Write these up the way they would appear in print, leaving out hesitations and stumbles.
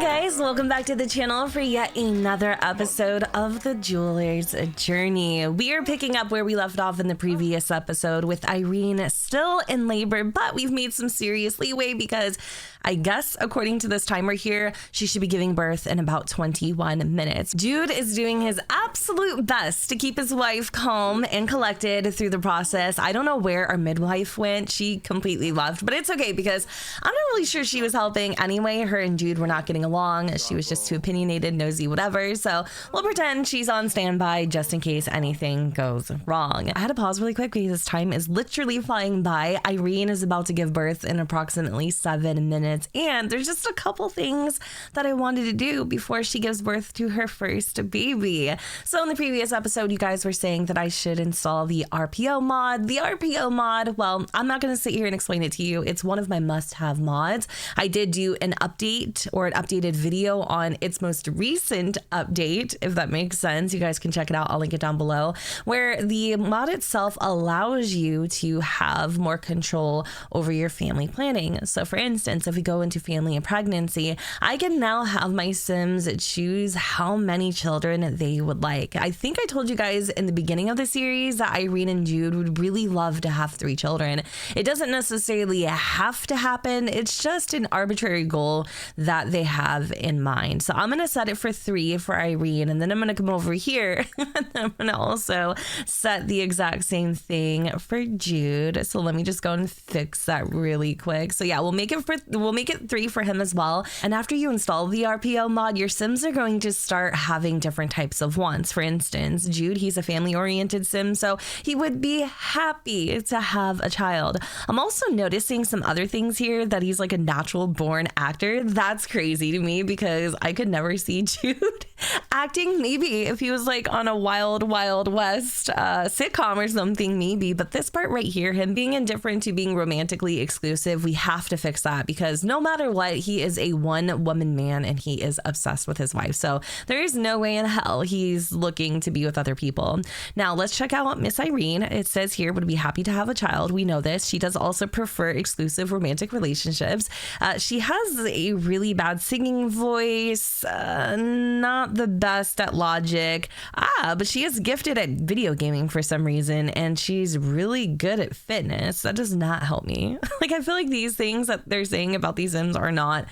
guys, welcome back to the channel for yet another episode of The Jeweler's Journey. We are picking up where we left off in the previous episode with Irene still in labor, but we've made some serious leeway because I guess according to this timer here, she should be giving birth in about 21 minutes. Jude is doing his absolute best to keep his wife calm and collected through the process. I don't know where our midwife went. She completely left, but it's okay because I'm not really sure she was helping anyway. Her and Jude were not getting along. She was just too opinionated, nosy, whatever. So we'll pretend she's on standby just in case anything goes wrong. I had to pause really quick because time is literally flying by. Irene is about to give birth in approximately 7 minutes. And there's just a couple things that I wanted to do before she gives birth to her first baby. So in the previous episode, you guys were saying that I should install the RPO mod. The RPO mod, well, I'm not going to sit here and explain it to you. It's one of my must-have mods. I did do an update or an updated video on its most recent update, if that makes sense. You guys can check it out. I'll link it down below, where the mod itself allows you to have more control over your family planning. So for instance, if we go into family and pregnancy, I can now have my Sims choose how many children they would like. I think I told you guys in the beginning of the series that Irene and Jude would really love to have 3 children. It doesn't necessarily have to happen. It's just an arbitrary goal that they have in mind. So I'm going to set it for 3 for Irene, and then I'm going to come over here and I'm going to also set the exact same thing for Jude. So let me just go and fix that really quick. So yeah, we'll make it 3 for him as well. And after you install the RPO mod, your Sims are going to start having different types of wants. For instance, Jude, he's a family-oriented Sim, so he would be happy to have a child. I'm also noticing some other things here, that he's like a natural born actor. That's crazy to me because I could never see Jude acting. Maybe if he was like on a Wild Wild West sitcom or something, maybe. But this part right here, him being indifferent to being romantically exclusive, we have to fix that because no matter what, he is a one-woman man and he is obsessed with his wife. So there is no way in hell he's looking to be with other people. Now let's check out Miss Irene. It says here would be happy to have a child. We know this. She does also prefer exclusive romantic relationships. She has a really bad singing voice, not the best at logic, but she is gifted at video gaming for some reason, and she's really good at fitness. That does not help me. Like, I feel like these things that they're saying about these Sims are not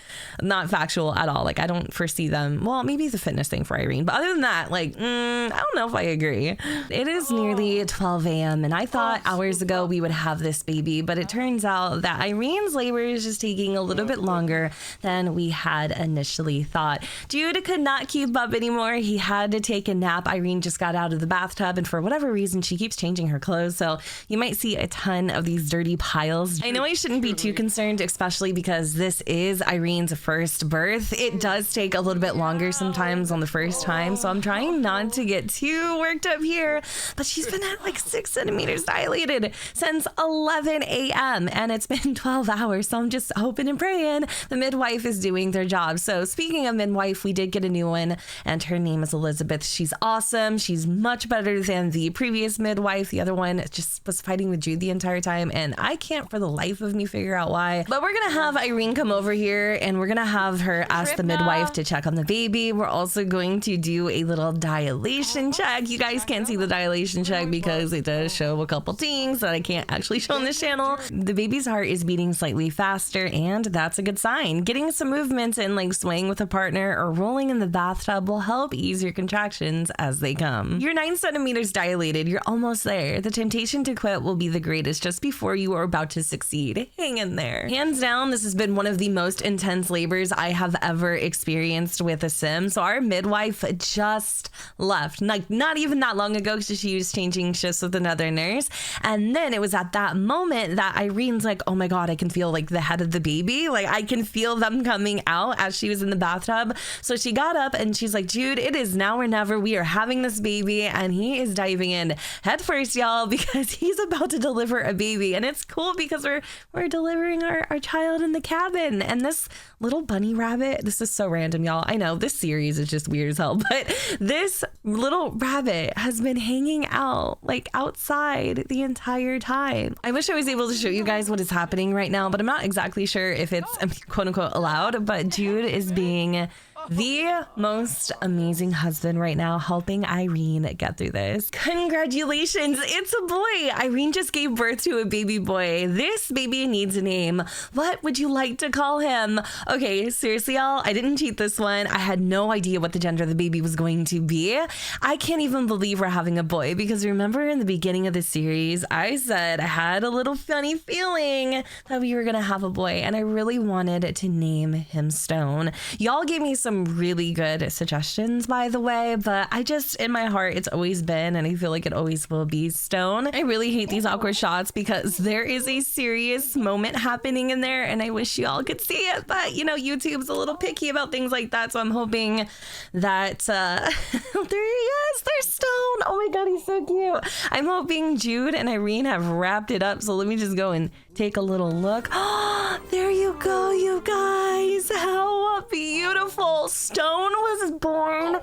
factual at all. Like, I don't foresee them. Well, maybe the fitness thing for Irene, but other than that, like, I don't know if I agree. It is nearly 12 a.m. and I thought hours ago we would have this baby, but it turns out that Irene's labor is just taking a little bit longer than we had initially thought. Jude could not keep up anymore. He had to take a nap. Irene just got out of the bathtub, and for whatever reason, she keeps changing her clothes. So you might see a ton of these dirty piles. I know I shouldn't be too concerned, especially because this is Irene's first birth. It does take a little bit longer sometimes on the first time. So I'm trying not to get too worked up here, but she's been at like 6 centimeters dilated since 11 a.m. and it's been 12 hours. So I'm just hoping and praying the midwife is doing their job. So speaking of midwife, we did get a new one and her name is Elizabeth. She's awesome. She's much better than the previous midwife. The other one just was fighting with Jude the entire time, and I can't for the life of me figure out why. But we're gonna have Irene come over here and we're gonna have her ask the midwife to check on the baby. We're also going to do a little dilation check. You guys can't see the dilation check because it does show a couple things that I can't actually show on this channel. The baby's heart is beating slightly faster, and that's a good sign. Getting some movements in, like swaying with a partner or rolling in the bathtub, will help ease your contractions as they come. You're 9 centimeters dilated. You're almost there. The temptation to quit will be the greatest just before you are about to succeed. Hang in there. Hands down, this has been one of the most intense labors I have ever experienced with a Sim. So our midwife just left, like not even that long ago, because she was changing shifts with another nurse. And then it was at that moment that Irene's like, oh my God, I can feel like the head of the baby. Like I can feel them coming out as she was in the bathtub. So she got up and she's like, Jude, it is now or never. We are having this baby. And he is diving in head first, y'all, because he's about to deliver a baby. And it's cool because we're delivering our child in the cabin. And this little bunny rabbit, this is so random, y'all. I know this series is just weird as hell, but this little rabbit has been hanging out like outside the entire time. I wish I was able to show you guys what is happening right now, but I'm not exactly sure if it's quote unquote allowed. But Jude is being the most amazing husband right now, helping Irene get through this. Congratulations, it's a boy. Irene just gave birth to a baby boy. This baby needs a name. What would you like to call him? Okay, seriously, y'all, I didn't cheat this one. I had no idea what the gender of the baby was going to be. I can't even believe we're having a boy, because remember in the beginning of the series, I said I had a little funny feeling that we were gonna have a boy, and I really wanted to name him Stone. Y'all gave me some really good suggestions, by the way, but I just, in my heart, it's always been, and I feel like it always will be, Stone. I really hate these awkward shots because there is a serious moment happening in there, and I wish y'all could see it, but you know, YouTube's a little picky about things like that, so I'm hoping that there he is, there's Stone. Oh my god, he's so cute. I'm hoping Jude and Irene have wrapped it up, so let me just go and take a little look. Oh, there you go, you guys. How beautiful. Stone was born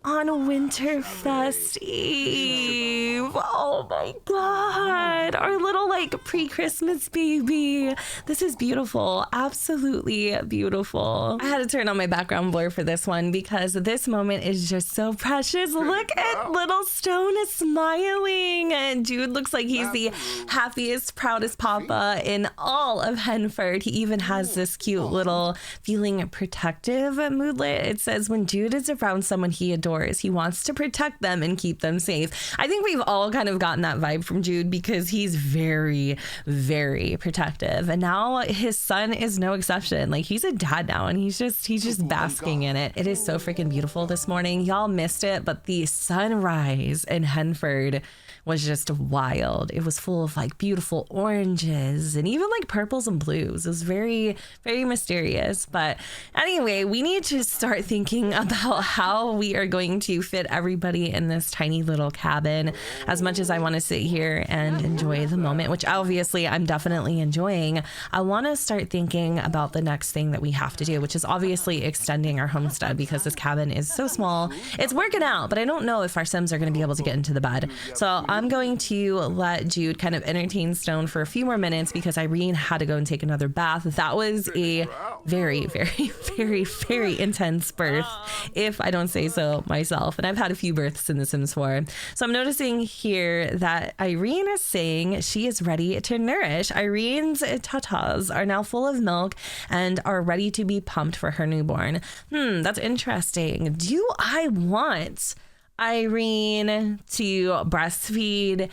on Winterfest Eve. Oh my god. Our little like pre-Christmas baby. This is beautiful. Absolutely beautiful. I had to turn on my background blur for this one because this moment is just so precious. Look at little Stone is smiling, and Jude looks like he's the happiest, proudest papa in all of Henford. He even has this cute little feeling protective moodlet. It says when Jude is around someone he adores, he wants to protect them and keep them safe. I think we've all kind of gotten that vibe from Jude because he's very, very protective. And now his son is no exception. Like, he's a dad now, and he's just basking in it. It is so freaking beautiful this morning. Y'all missed it, but the sunrise in Henford was just wild. It was full of like beautiful oranges and even like purples and blues. It was very, very mysterious. But anyway, we need to start thinking about how we are going to fit everybody in this tiny little cabin. As much as I want to sit here and enjoy the moment, which obviously I'm definitely enjoying, I want to start thinking about the next thing that we have to do, which is obviously extending our homestead, because this cabin is so small. It's working out, but I don't know if our Sims are going to be able to get into the bed. So I'm going to let Jude kind of entertain Stone for a few more minutes because Irene had to go and take another bath. That was a very, very, very, very intense birth, if I don't say so myself. And I've had a few births in The Sims 4. So I'm noticing here that Irene is saying she is ready to nourish. Irene's tatas are now full of milk and are ready to be pumped for her newborn. That's interesting. Do I want Irene to breastfeed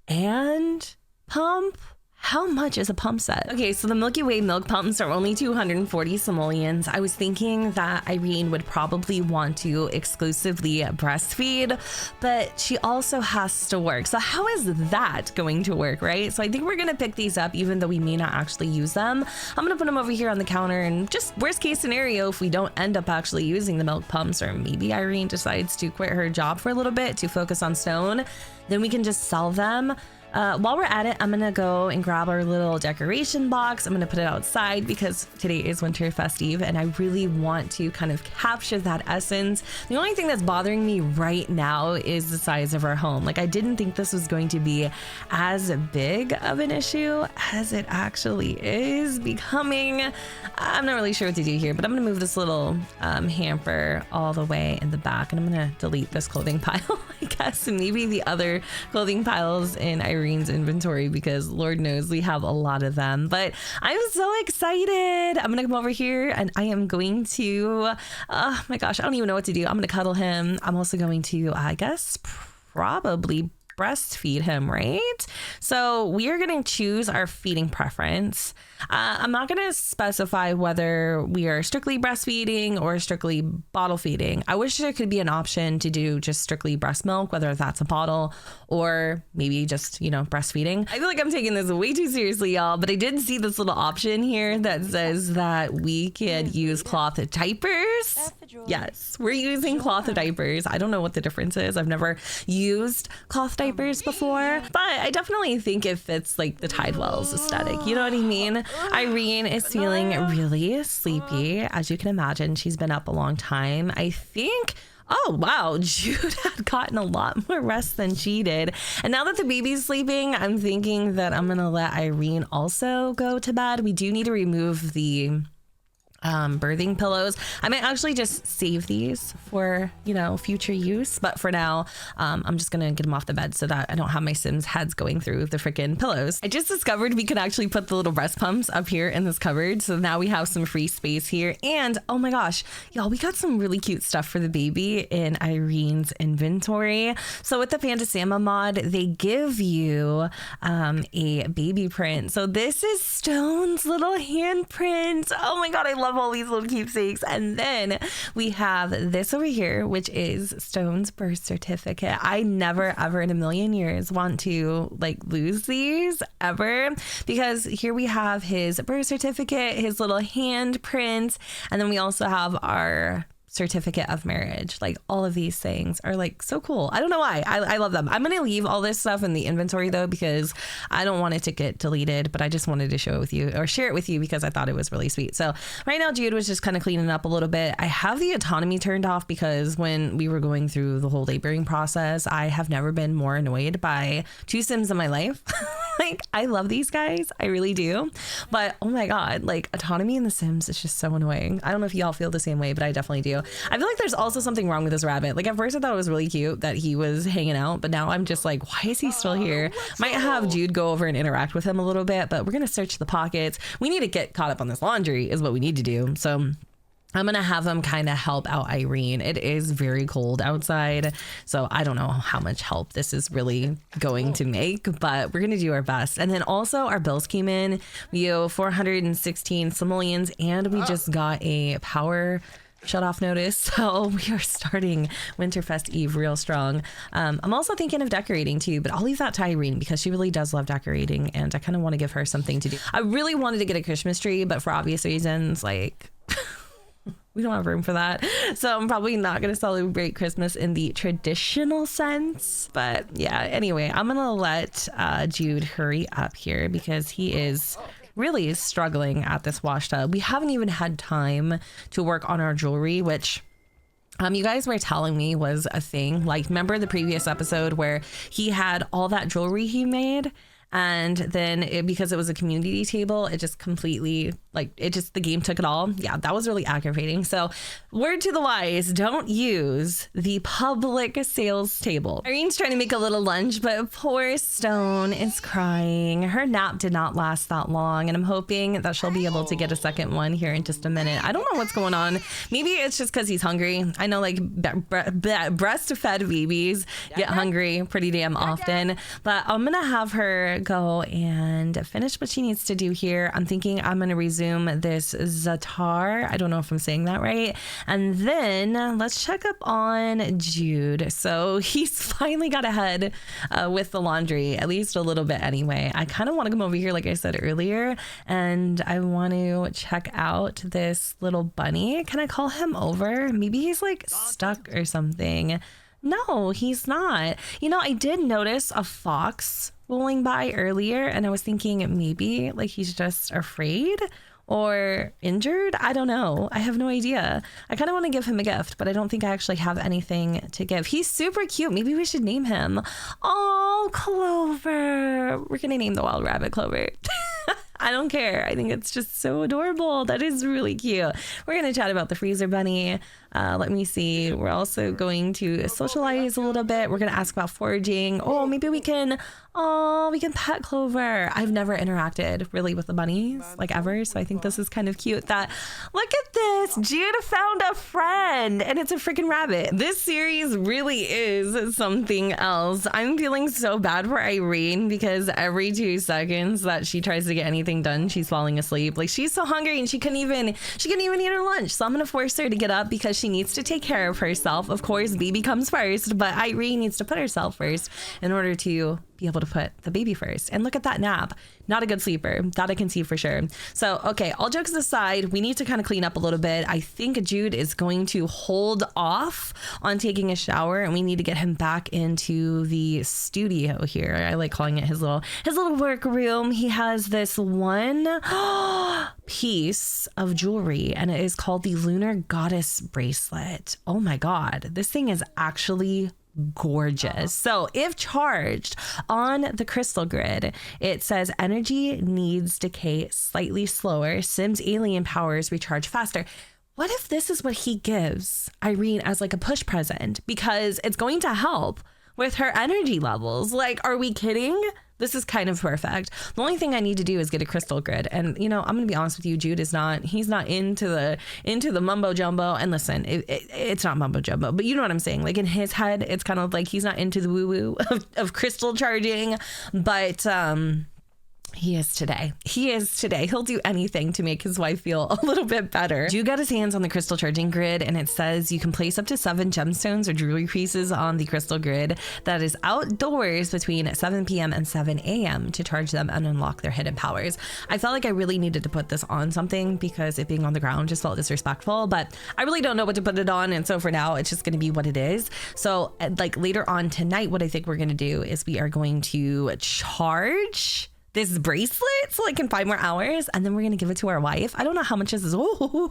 and pump? How much is a pump set? Okay, so the Milky Way milk pumps are only 240 simoleons. I was thinking that Irene would probably want to exclusively breastfeed, but she also has to work. So how is that going to work, right? So I think we're gonna pick these up even though we may not actually use them. I'm gonna put them over here on the counter, and just worst case scenario, if we don't end up actually using the milk pumps, or maybe Irene decides to quit her job for a little bit to focus on Stone, then we can just sell them. While we're at it, I'm gonna go and grab our little decoration box. I'm gonna put it outside because today is Winterfest Eve and I really want to kind of capture that essence. The only thing that's bothering me right now is the size of our home. Like, I didn't think this was going to be as big of an issue as it actually is becoming. I'm not really sure what to do here, but I'm gonna move this little hamper all the way in the back, and I'm gonna delete this clothing pile, I guess, and maybe the other clothing piles in Irene's inventory, because Lord knows we have a lot of them. But I'm so excited. I'm gonna come over here and I am going to, oh my gosh, I don't even know what to do. I'm gonna cuddle him. I'm also going to, I guess, probably breastfeed him, right? So we are going to choose our feeding preference. I'm not going to specify whether we are strictly breastfeeding or strictly bottle feeding. I wish there could be an option to do just strictly breast milk, whether that's a bottle or maybe just, you know, breastfeeding. I feel like I'm taking this way too seriously, y'all, but I did see this little option here that says that we could use cloth diapers. Yes, we're using cloth diapers. I don't know what the difference is. I've never used cloth diapers before, but I definitely think it fits like the Tidewell's aesthetic. You know what I mean? Irene is feeling really sleepy. As you can imagine, she's been up a long time. I think, oh wow, Jude had gotten a lot more rest than she did. And now that the baby's sleeping, I'm thinking that I'm gonna let Irene also go to bed. We do need to remove the birthing pillows. I might actually just save these for, you know, future use, but for now I'm just gonna get them off the bed so that I don't have my Sims heads going through the freaking pillows. I just discovered we can actually put the little breast pumps up here in this cupboard, so now we have some free space here. And oh my gosh, y'all, we got some really cute stuff for the baby in Irene's inventory. So with the Fantasama mod, they give you a baby print. So this is Stone's little handprint. Oh my god, I love all these little keepsakes. And then we have this over here, which is Stone's birth certificate. I never ever in a million years want to like lose these ever, because here we have his birth certificate, his little handprint, and then we also have our certificate of marriage. Like all of these things are like so cool. I don't know why. I love them. I'm gonna leave all this stuff in the inventory though, because I don't want it to get deleted, but I just wanted to show it with you or share it with you because I thought it was really sweet. So right now Jude was just kind of cleaning up a little bit. I have the autonomy turned off because when we were going through the whole laboring process, I have never been more annoyed by two Sims in my life. Like I love these guys, I really do, but oh my god, like autonomy in the Sims is just so annoying. I don't know if y'all feel the same way, but I definitely do. I feel like there's also something wrong with this rabbit. Like at first I thought it was really cute that he was hanging out, but now I'm just like, why is he still here? Might have Jude go over and interact with him a little bit, but we're gonna search the pockets. We need to get caught up on this laundry is what we need to do. So I'm gonna have him kind of help out Irene. It is very cold outside, so I don't know how much help this is really going to make, but we're gonna do our best. And then also our bills came in. We owe 416 simoleons, and we just got a power shut off notice, so we are starting Winterfest Eve real strong. I'm also thinking of decorating too, but I'll leave that to Irene because she really does love decorating, and I kind of want to give her something to do. I really wanted to get a Christmas tree, but for obvious reasons, like we don't have room for that. So I'm probably not going to celebrate Christmas in the traditional sense. But yeah, anyway, I'm going to let Jude hurry up here because he is really struggling at this wash tub. We haven't even had time to work on our jewelry, which you guys were telling me was a thing. Like, remember the previous episode where he had all that jewelry he made? And then because it was a community table, it just completely, like, the game took it all. Yeah, that was really aggravating. So word to the wise, don't use the public sales table. Irene's trying to make a little lunch, but poor Stone is crying. Her nap did not last that long, and I'm hoping that she'll be able to get a second one here in just a minute. I don't know what's going on. Maybe it's just because he's hungry. I know, like, breastfed babies get hungry pretty damn often, but I'm gonna have her go and finish what she needs to do here. I'm thinking I'm going to resume this Zatar. I don't know if I'm saying that right. And then let's check up on Jude. So he's finally got ahead with the laundry, at least a little bit anyway. I kind of want to come over here, like I said earlier, and I want to check out this little bunny. Can I call him over? Maybe he's like stuck or something. No, he's not. You know, I did notice a fox rolling by earlier, and I was thinking maybe like he's just afraid or injured. I don't know. I have no idea. I kind of want to give him a gift, but I don't think I actually have anything to give. He's super cute. Maybe we should name him. Oh, Clover. We're going to name the wild rabbit Clover. I don't care. I think it's just so adorable. That is really cute. We're going to chat about the freezer bunny. Let me see. We're also going to socialize a little bit. We're going to ask about foraging. Oh, maybe we can pet Clover. I've never interacted really with the bunnies like ever. So I think this is kind of cute that, look at this. Jude found a friend and it's a freaking rabbit. This series really is something else. I'm feeling so bad for Irene because every 2 seconds that she tries to get anything done, she's falling asleep. Like, she's so hungry and she couldn't even eat her lunch. So I'm going to force her to get up because she needs to take care of herself. Of course, baby comes first, but Irene needs to put herself first in order to be able to put the baby first. And look at that nap. Not a good sleeper. That I can see for sure. So, okay, all jokes aside, we need to kind of clean up a little bit. I think Jude is going to hold off on taking a shower, and we need to get him back into the studio here. I like calling it his little work room. He has this one piece of jewelry, and it is called the Lunar Goddess bracelet. Oh my God, this thing is actually gorgeous. So if charged on the crystal grid, it says energy needs decay slightly slower. Sims alien powers recharge faster. What if this is what he gives Irene as like a push present? Because it's going to help with her energy levels. Like, are we kidding? This is kind of perfect. The only thing I need to do is get a crystal grid. And, you know, I'm going to be honest with you, Jude is not, he's not into the mumbo jumbo. And listen, it's not mumbo jumbo, but you know what I'm saying? Like in his head, it's kind of like he's not into the woo woo of crystal charging, but, he is today. He'll do anything to make his wife feel a little bit better. Jude got his hands on the crystal charging grid, and it says you can place up to 7 gemstones or jewelry pieces on the crystal grid that is outdoors between 7 p.m. and 7 a.m. to charge them and unlock their hidden powers. I felt like I really needed to put this on something because it being on the ground just felt disrespectful, but I really don't know what to put it on. And so for now, it's just going to be what it is. So like later on tonight, what I think we're going to do is we are going to charge this bracelet so like in 5 more hours, and then we're gonna give it to our wife. I don't know how much this is. I'm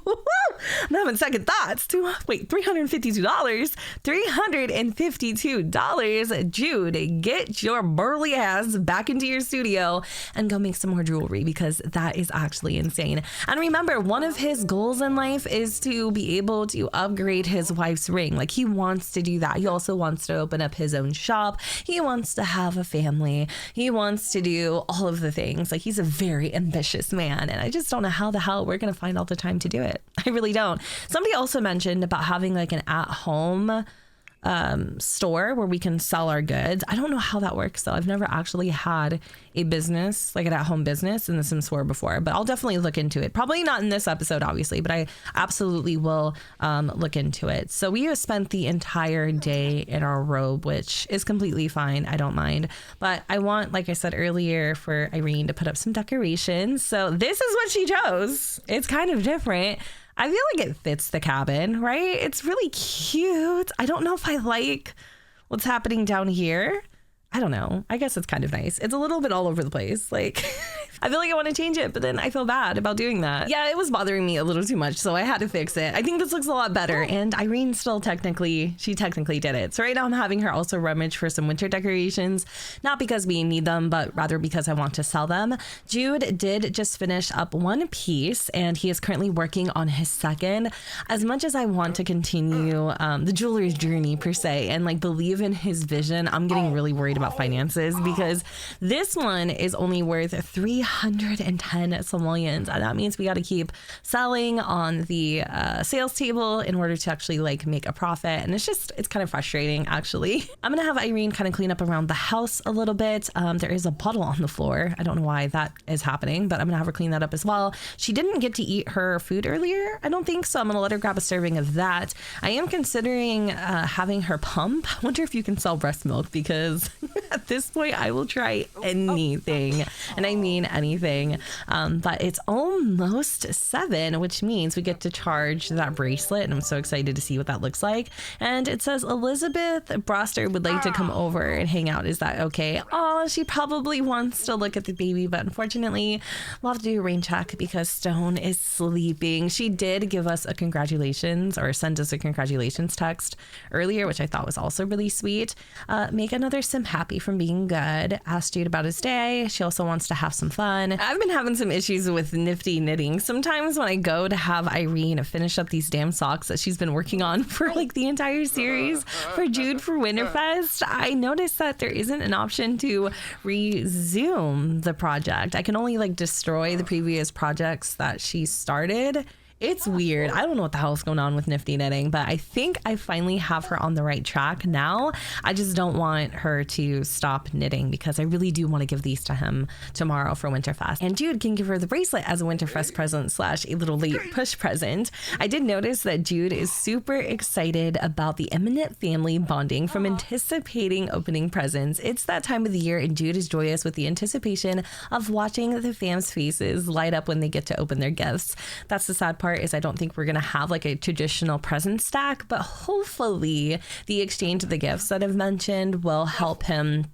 having second thoughts. $352. $352. Jude, get your burly ass back into your studio and go make some more jewelry, because that is actually insane. And remember, one of his goals in life is to be able to upgrade his wife's ring. Like, he wants to do that. He also wants to open up his own shop. He wants to have a family. He wants to do all of the things. Like, he's a very ambitious man, and I just don't know how the hell we're gonna find all the time to do it. I really don't. Somebody also mentioned about having like an at-home store where we can sell our goods. I don't know how that works though. I've never actually had a business, like an at-home business in the Sims 4 before, but I'll definitely look into it. Probably not in this episode, obviously, but I absolutely will look into it. So we have spent the entire day in our robe, which is completely fine. I don't mind, but I want, like I said earlier, for Irene to put up some decorations. So this is what she chose. It's kind of different. I feel like it fits the cabin, right? It's really cute. I don't know if I like what's happening down here. I don't know. I guess it's kind of nice. It's a little bit all over the place. Like, I feel like I want to change it, but then I feel bad about doing that. Yeah, it was bothering me a little too much, so I had to fix it. I think this looks a lot better, and Irene still technically did it. So right now I'm having her also rummage for some winter decorations, not because we need them, but rather because I want to sell them. Jude did just finish up one piece, and he is currently working on his second. As much as I want to continue the jeweler's journey per se, and like believe in his vision, I'm getting really worried about finances, because this one is only worth 310 simoleons, and that means we got to keep selling on the sales table in order to actually like make a profit, and it's kind of frustrating actually. I'm gonna have Irene kind of clean up around the house a little bit. There is a puddle on the floor. I don't know why that is happening, but I'm gonna have her clean that up as well. She didn't get to eat her food earlier, I don't think, so I'm gonna let her grab a serving of that. I am considering having her pump. I wonder if you can sell breast milk, because at this point I will try anything, and I mean anything. But it's almost 7, which means we get to charge that bracelet, and I'm so excited to see what that looks like. And it says Elizabeth Broster would like to come over and hang out. Is that okay? Oh, she probably wants to look at the baby, but unfortunately we'll have to do a rain check because Stone is sleeping. She did give us a congratulations, or send us a congratulations text earlier, which I thought was also really sweet. Make another sim happy from being good. Asked Jude about his day. She also wants to have some fun. I've been having some issues with nifty knitting. Sometimes when I go to have Irene finish up these damn socks that she's been working on for like the entire series for Jude for Winterfest, I noticed that there isn't an option to resume the project. I can only like destroy the previous projects that she started. It's weird. I don't know what the hell is going on with nifty knitting, but I think I finally have her on the right track now. I just don't want her to stop knitting, because I really do want to give these to him tomorrow for Winterfest. And Jude can give her the bracelet as a Winterfest present / a little late push present. I did notice that Jude is super excited about the imminent family bonding from anticipating opening presents. It's that time of the year, and Jude is joyous with the anticipation of watching the fams' faces light up when they get to open their gifts. That's the sad part, is I don't think we're gonna have like a traditional present stack, but hopefully the exchange of the gifts that I've mentioned will help him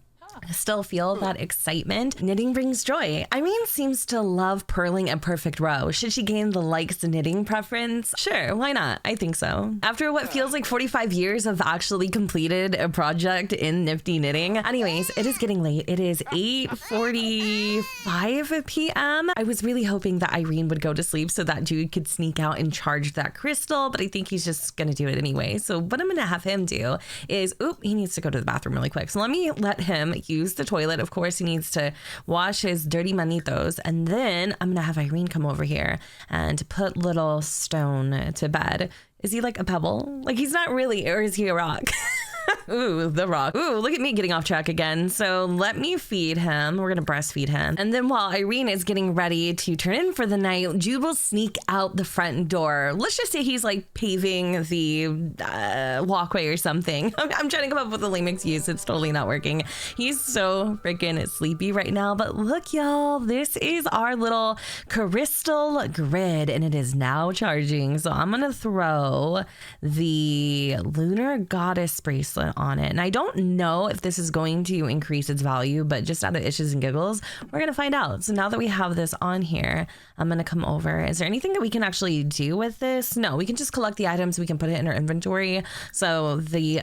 still feel that excitement. Knitting brings joy. Irene seems to love purling a perfect row. Should she gain the likes knitting preference? Sure, why not? I think so. After what feels like 45 years of actually completed a project in nifty knitting. Anyways, it is getting late. It is 8:45 p.m. I was really hoping that Irene would go to sleep so that Jude could sneak out and charge that crystal, but I think he's just gonna do it anyway. So what I'm gonna have him do is, he needs to go to the bathroom really quick. So let me let him use the toilet. Of course, he needs to wash his dirty manitos. And then I'm gonna have Irene come over here and put little Stone to bed. Is he like a pebble? Like he's not really, or is he a rock? Ooh, the rock. Ooh, look at me getting off track again. So let me feed him. We're going to breastfeed him. And then while Irene is getting ready to turn in for the night, Jude will sneak out the front door. Let's just say he's like paving the walkway or something. I'm trying to come up with a lame excuse. It's totally not working. He's so freaking sleepy right now. But look, y'all, this is our little crystal grid and it is now charging. So I'm going to throw the lunar goddess bracelet on it. And I don't know if this is going to increase its value, but just out of issues and giggles, we're going to find out. So now that we have this on here, I'm going to come over. Is there anything that we can actually do with this? No, we can just collect the items. We can put it in our inventory. So the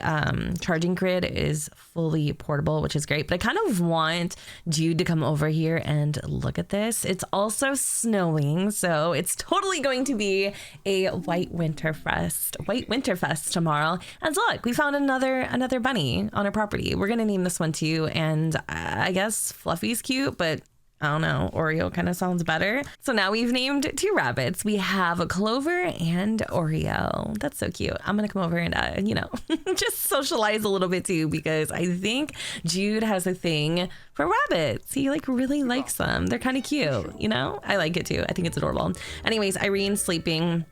charging grid is fully portable, which is great. But I kind of want Jude to come over here and look at this. It's also snowing, so it's totally going to be a white winterfest tomorrow. And look, we found another bunny on our property. We're gonna name this one too, and I guess Fluffy's cute, but I don't know, Oreo kind of sounds better. So now we've named 2 rabbits. We have a Clover and Oreo. That's so cute. I'm gonna come over and just socialize a little bit too, because I think Jude has a thing for rabbits. He like really likes them. They're kind of cute, I like it too. I think it's adorable. Anyways, Irene's sleeping.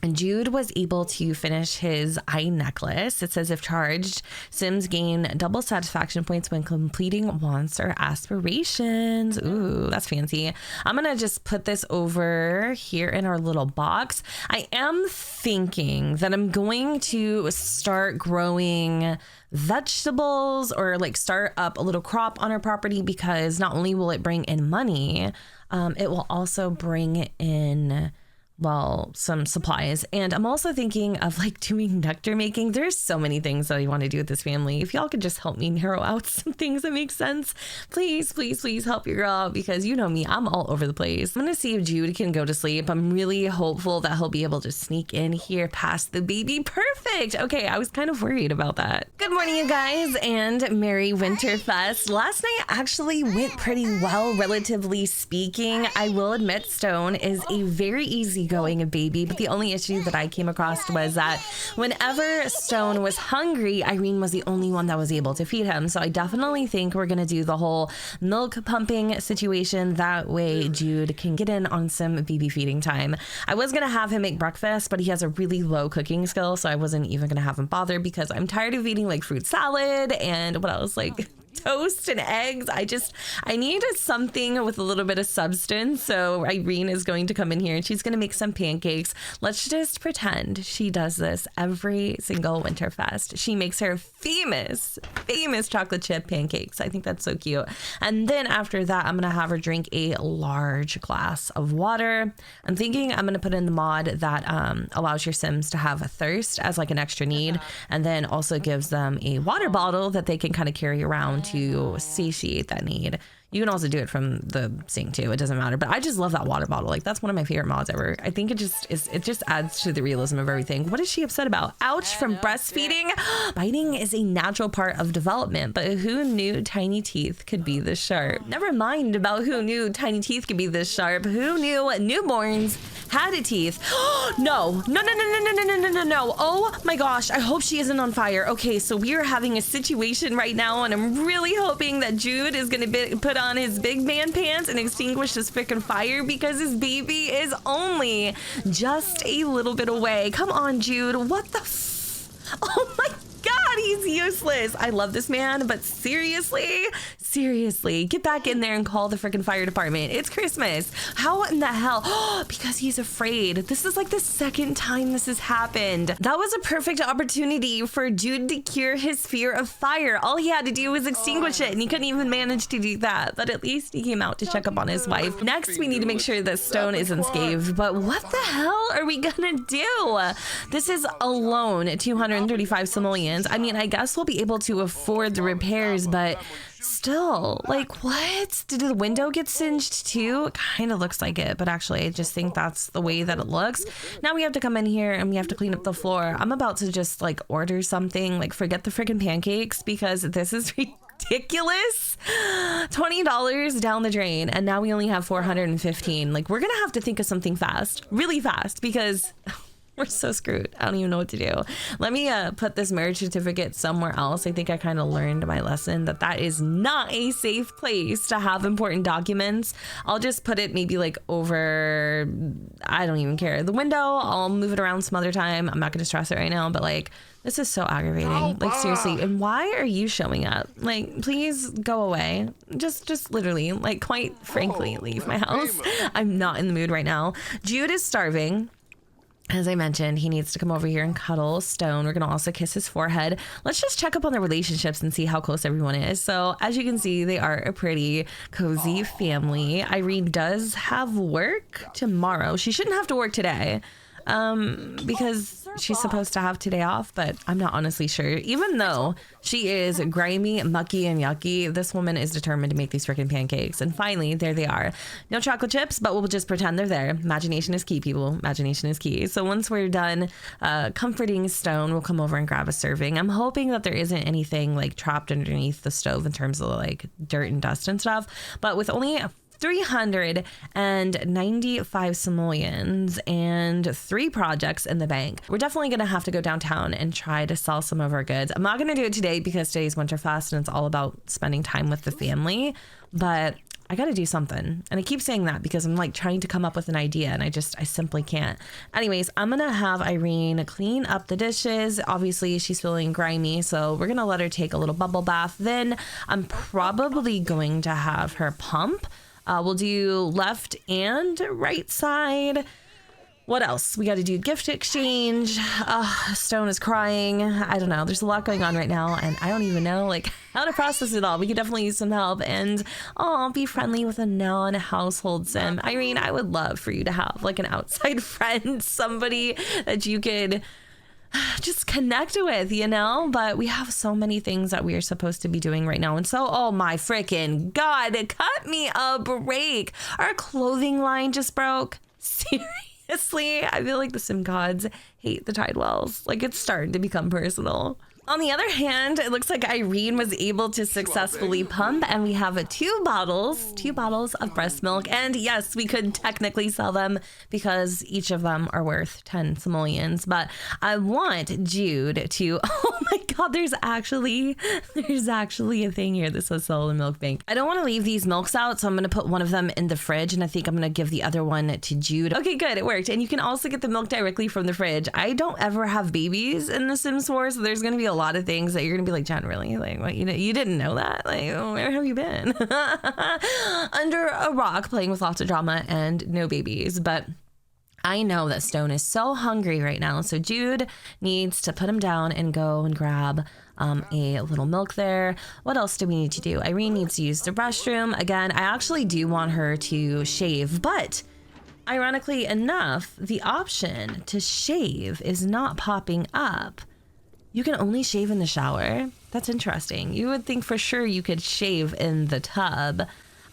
And Jude was able to finish his eye necklace. It says if charged, Sims gain double satisfaction points when completing wants or aspirations. Ooh, that's fancy. I'm gonna just put this over here in our little box. I am thinking that I'm going to start growing vegetables or like start up a little crop on our property, because not only will it bring in money, it will also bring in some supplies. And I'm also thinking of like doing nectar making. There's so many things that I want to do with this family. If y'all could just help me narrow out some things that make sense, please help your girl out, because you know me, I'm all over the place. I'm gonna see if Jude can go to sleep. I'm really hopeful that he'll be able to sneak in here past the baby. Perfect. Okay, I was kind of worried about that. Good morning, you guys, and Merry Winterfest. Last night actually went pretty well, relatively speaking. I will admit Stone is a very easy going baby, but the only issue that I came across was that whenever Stone was hungry, Irene was the only one that was able to feed him. So I definitely think we're gonna do the whole milk pumping situation. That way Jude can get in on some baby feeding time. I was gonna have him make breakfast, but he has a really low cooking skill, so I wasn't even gonna have him bother, because I'm tired of eating like fruit salad and what else, like toast and eggs. I need something with a little bit of substance. So Irene is going to come in here and she's going to make some pancakes. Let's just pretend she does this every single Winterfest. She makes her famous chocolate chip pancakes. I think that's so cute. And then after that, I'm going to have her drink a large glass of water. I'm thinking I'm going to put in the mod that allows your Sims to have a thirst as like an extra need, and then also gives them a water bottle that they can kind of carry around to satiate that need. You can also do it from the sink too. It doesn't matter. But I just love that water bottle. Like, that's one of my favorite mods ever. I think it just adds to the realism of everything. What is she upset about? Ouch, from breastfeeding? Biting is a natural part of development, but who knew tiny teeth could be this sharp? Never mind about who knew tiny teeth could be this sharp. Who knew newborns had teeth? No. Oh my gosh. I hope she isn't on fire. Okay, so we are having a situation right now, and I'm really hoping that Jude is going to put on his big man pants and extinguish this freaking fire, because his baby is only just a little bit away. Come on, Jude. What the oh my God, he's useless. I love this man, but seriously, seriously, get back in there and call the freaking fire department. It's Christmas. How in the hell? Because he's afraid. This is like the second time this has happened. That was a perfect opportunity for Jude to cure his fear of fire. All he had to do was extinguish it, and he couldn't even manage to do that. But at least he came out to check up on his wife. Next, we need to make sure that Stone isn't scathed. But what the hell are we gonna do? This is alone 235 simoleons. I mean, I guess we'll be able to afford the repairs, but still, like, what? Did the window get singed too? It kind of looks like it, but actually I just think that's the way that it looks. Now we have to come in here and we have to clean up the floor. I'm about to just like order something, like forget the freaking pancakes, because this is ridiculous. $20 down the drain, and now we only have 415. Like, we're gonna have to think of something fast, really fast, because we're so screwed. I don't even know what to do. Let me put this marriage certificate somewhere else. I think I kind of learned my lesson that that is not a safe place to have important documents. I'll just put it maybe like over, I don't even care, the window. I'll move it around some other time. I'm not going to stress it right now, but like, this is so aggravating. Like, seriously. And why are you showing up? Like, please go away. Just literally, like, quite frankly, leave my house. I'm not in the mood right now. Jude is starving. As I mentioned, he needs to come over here and cuddle Stone. We're going to also kiss his forehead. Let's just check up on their relationships and see how close everyone is. So as you can see, they are a pretty cozy family. Irene does have work tomorrow. She shouldn't have to work today because she's supposed to have today off, but I'm not honestly sure. Even though she is grimy, mucky, and yucky, this woman is determined to make these freaking pancakes. And finally, there they are. No chocolate chips, but we'll just pretend they're there. Imagination is key, people. Imagination is key. So once we're done comforting Stone, we'll come over and grab a serving. I'm hoping that there isn't anything like trapped underneath the stove in terms of like dirt and dust and stuff. But with only 395 simoleons and 3 projects in the bank, we're definitely going to have to go downtown and try to sell some of our goods. I'm not going to do it today because today's Winterfest and it's all about spending time with the family, but I got to do something. And I keep saying that because I'm like trying to come up with an idea and I simply can't. Anyways, I'm going to have Irene clean up the dishes. Obviously she's feeling grimy, so we're going to let her take a little bubble bath. Then I'm probably going to have her pump. We'll do left and right side. What else? We got to do gift exchange. Stone is crying. I don't know. There's a lot going on right now, and I don't even know like how to process it all. We could definitely use some help, and be friendly with a non-household sim. Irene, I would love for you to have like an outside friend, somebody that you could just connect with, you know. But we have so many things that we are supposed to be doing right now, and so oh my freaking god, cut me a break. Our clothing line just broke. Seriously, I feel like the sim gods hate the Tidewells. Like, it's starting to become personal. On the other hand, it looks like Irene was able to successfully pump, and we have 2 bottles of breast milk. And yes, we could technically sell them because each of them are worth 10 simoleons. But I want Jude to, oh my god, there's actually a thing here that says sell the milk bank. I don't want to leave these milks out, so I'm going to put one of them in the fridge, and I think I'm going to give the other one to Jude. Okay, good, it worked. And you can also get the milk directly from the fridge. I don't ever have babies in The Sims 4, so there's going to be a lot of things that you're gonna be like, Jen, really? Like, what, you didn't know that? Like, where have you been? Under a rock, playing with lots of drama and no babies. But I know that Stone is so hungry right now, so Jude needs to put him down and go and grab a little milk there. What else do we need to do? Irene needs to use the restroom. Again, I actually do want her to shave, but ironically enough, the option to shave is not popping up. You can only shave in the shower. That's interesting. You would think for sure you could shave in the tub.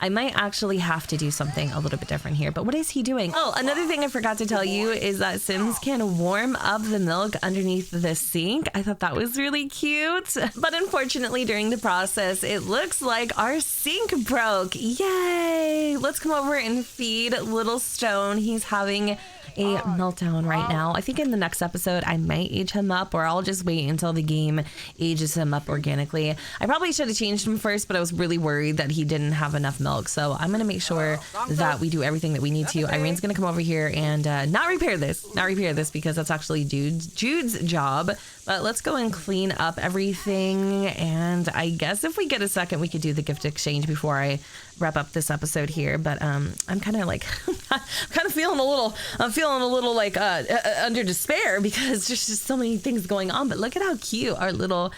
I might actually have to do something a little bit different here, but what is he doing? Oh, another thing I forgot to tell you is that Sims can warm up the milk underneath the sink. I thought that was really cute, but unfortunately during the process, it looks like our sink broke. Yay! Let's come over and feed little Stone. He's having a meltdown right now. I think in the next episode, I might age him up, or I'll just wait until the game ages him up organically. I probably should have changed him first, but I was really worried that he didn't have enough milk. So I'm going to make sure that we do everything that we need to. Irene's going to come over here and not repair this because that's actually Jude's job. But let's go and clean up everything. And I guess if we get a second, we could do the gift exchange before I wrap up this episode here. But I'm kind of like, I'm feeling a little like under despair because there's just so many things going on. But look at how cute our little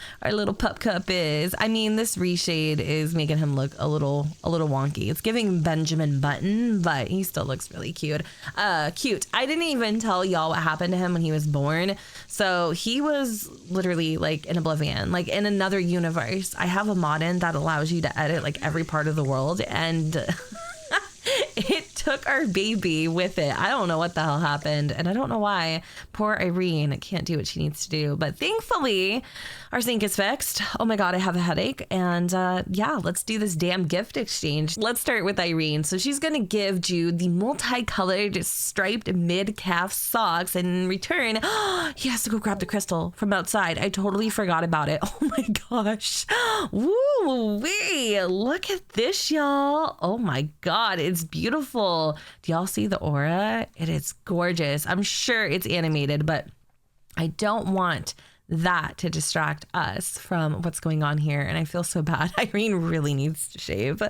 pup cup is. I mean, this reshade is making him look a little wonky. It's giving Benjamin Button, but he still looks really cute. I didn't even tell y'all what happened to him when he was born. So he was literally like in oblivion, like in another universe. I have a mod in that allows you to edit like every part of the world, and it took our baby with it. I don't know what the hell happened, and I don't know why poor Irene can't do what she needs to do. But thankfully, our sink is fixed. Oh my God, I have a headache. And yeah, let's do this damn gift exchange. Let's start with Irene. So she's going to give Jude the multicolored striped mid-calf socks, and in return, he has to go grab the crystal from outside. I totally forgot about it. Oh my gosh. Woo-wee. Look at this, y'all. Oh my God, it's beautiful. Do y'all see the aura? It is gorgeous. I'm sure it's animated, but I don't want that to distract us from what's going on here. And I feel so bad. Irene really needs to shave.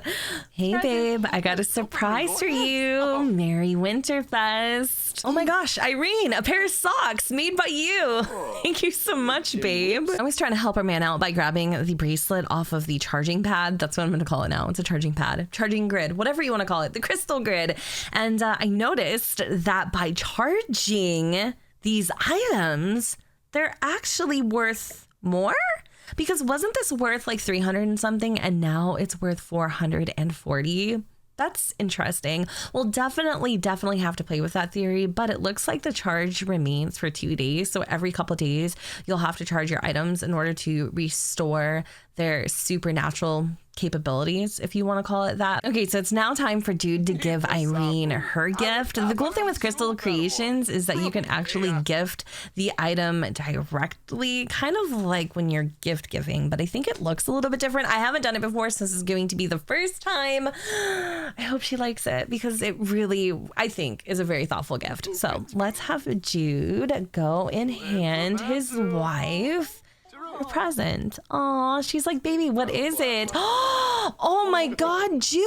Hey babe, I got a surprise for you. Merry Winterfest. Oh my gosh, Irene, a pair of socks made by you. Thank you so much, babe. I was trying to help our man out by grabbing the bracelet off of the charging pad. That's what I'm going to call it now. It's a charging pad, charging grid, whatever you want to call it, the crystal grid. And I noticed that by charging these items, they're actually worth more, because wasn't this worth like 300 and something, and now it's worth 440? That's interesting. We'll definitely have to play with that theory, but it looks like the charge remains for 2 days. So every couple of days, you'll have to charge your items in order to restore their supernatural capabilities, if you want to call it that. Okay, so it's now time for Jude to give Irene her gift. The cool thing with Crystal Creations is that you can actually gift the item directly, kind of like when you're gift giving, but I think it looks a little bit different. I haven't done it before, so this is going to be the first time. I hope she likes it, because it really, I think, is a very thoughtful gift. So let's have Jude go and hand his wife a present. Aw, she's like, baby, what is it? Oh my God, Jude,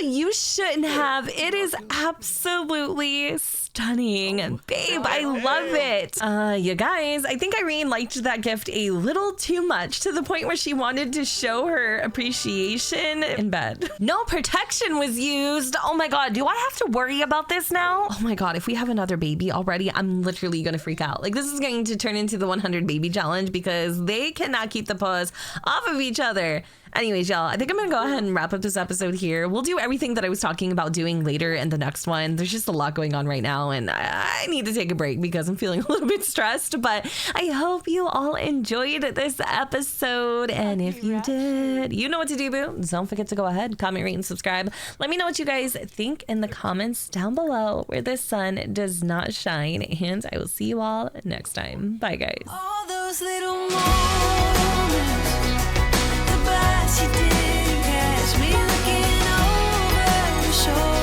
you shouldn't have. It is absolutely stunning. Babe, I love it. You guys, I think Irene liked that gift a little too much, to the point where she wanted to show her appreciation in bed. No protection was used. Oh my God, do I have to worry about this now? Oh my God, if we have another baby already, I'm literally gonna freak out. Like, this is going to turn into the 100 baby challenge, because they cannot keep the paws off of each other. Anyways, y'all, I think I'm gonna go ahead and wrap up this episode here. We'll do everything that I was talking about doing later in the next one. There's just a lot going on right now, and I need to take a break because I'm feeling a little bit stressed. But I hope you all enjoyed this episode, and if you did, you know what to do, boo. Don't forget to go ahead, comment, rate, and subscribe. Let me know what you guys think in the comments down below where the sun does not shine, and I will see you all next time. Bye, guys. All those little moments, the bus you didn't catch me looking over your shoulder.